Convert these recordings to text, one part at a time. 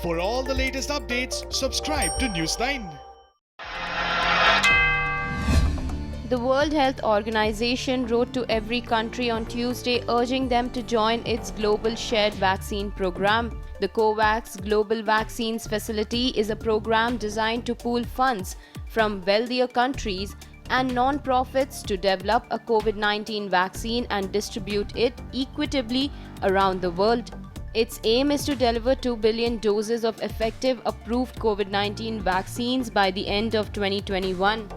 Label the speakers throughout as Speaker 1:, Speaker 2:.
Speaker 1: For all the latest updates, subscribe to News9.
Speaker 2: The World Health Organization wrote to every country on Tuesday urging them to join its global shared vaccine program. The COVAX Global Vaccines Facility is a program designed to pool funds from wealthier countries and non-profits to develop a COVID-19 vaccine and distribute it equitably around the world. Its aim is to deliver 2 billion doses of effective approved COVID-19 vaccines by the end of 2021.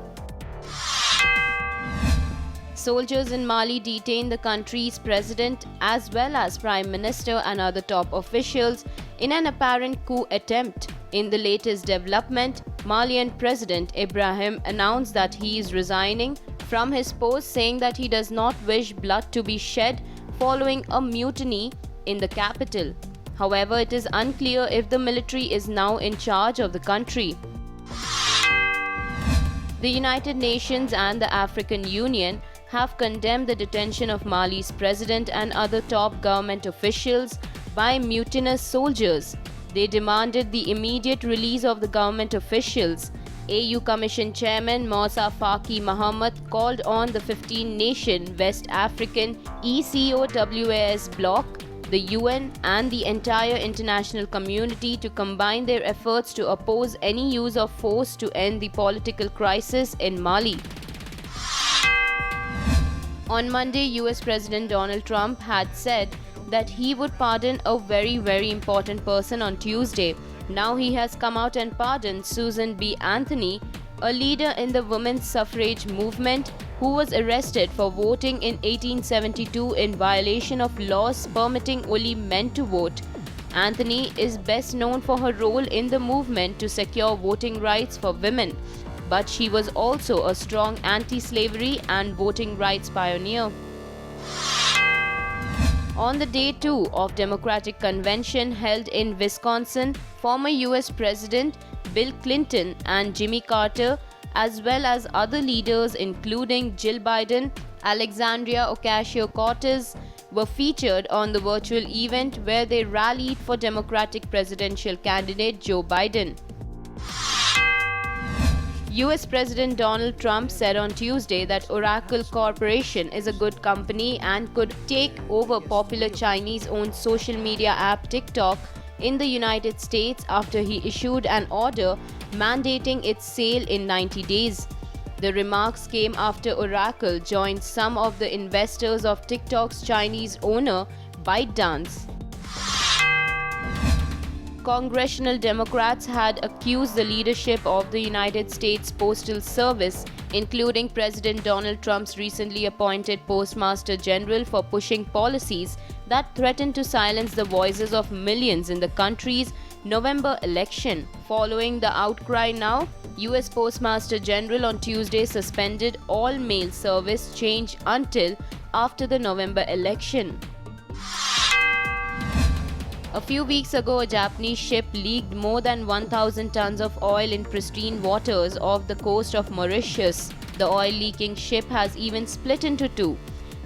Speaker 2: Soldiers in Mali detained the country's president as well as prime minister and other top officials in an apparent coup attempt. In the latest development, Malian President Ibrahim announced that he is resigning from his post, saying that he does not wish blood to be shed following a mutiny in the capital. However, it is unclear if the military is now in charge of the country. The United Nations and the African Union have condemned the detention of Mali's president and other top government officials by mutinous soldiers. They demanded the immediate release of the government officials. AU Commission Chairman Moussa Faki Mohammed called on the 15-nation West African ECOWAS bloc, the UN and the entire international community to combine their efforts to oppose any use of force to end the political crisis in Mali. On Monday, US President Donald Trump had said that he would pardon a very important person on Tuesday. Now he has come out and pardoned Susan B. Anthony, a leader in the women's suffrage movement who was arrested for voting in 1872 in violation of laws permitting only men to vote. Anthony is best known for her role in the movement to secure voting rights for women, but she was also a strong anti-slavery and voting rights pioneer. On the day 2 of Democratic Convention held in Wisconsin, former US President Bill Clinton and Jimmy Carter, as well as other leaders including Jill Biden, Alexandria Ocasio-Cortez, were featured on the virtual event where they rallied for Democratic presidential candidate Joe Biden. US President Donald Trump said on Tuesday that Oracle Corporation is a good company and could take over popular Chinese-owned social media app TikTok in the United States after he issued an order mandating its sale in 90 days. The remarks came after Oracle joined some of the investors of TikTok's Chinese owner, ByteDance. Congressional Democrats had accused the leadership of the United States Postal Service, including President Donald Trump's recently appointed Postmaster General, for pushing policies that threaten to silence the voices of millions in the country's November election. Following the outcry now, US Postmaster General on Tuesday suspended all mail service change until after the November election. A few weeks ago, a Japanese ship leaked more than 1,000 tons of oil in pristine waters off the coast of Mauritius. The oil-leaking ship has even split into two.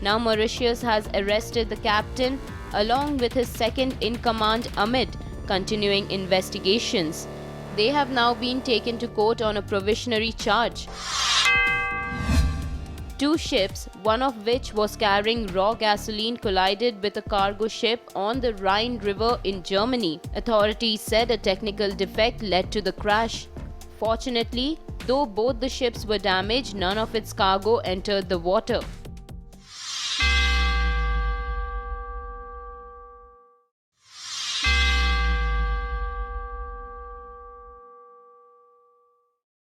Speaker 2: Now Mauritius has arrested the captain along with his second-in-command amid continuing investigations. They have now been taken to court on a provisionary charge. Two ships, one of which was carrying raw gasoline, collided with a cargo ship on the Rhine River in Germany. Authorities said a technical defect led to the crash. Fortunately, though both the ships were damaged, none of its cargo entered the water.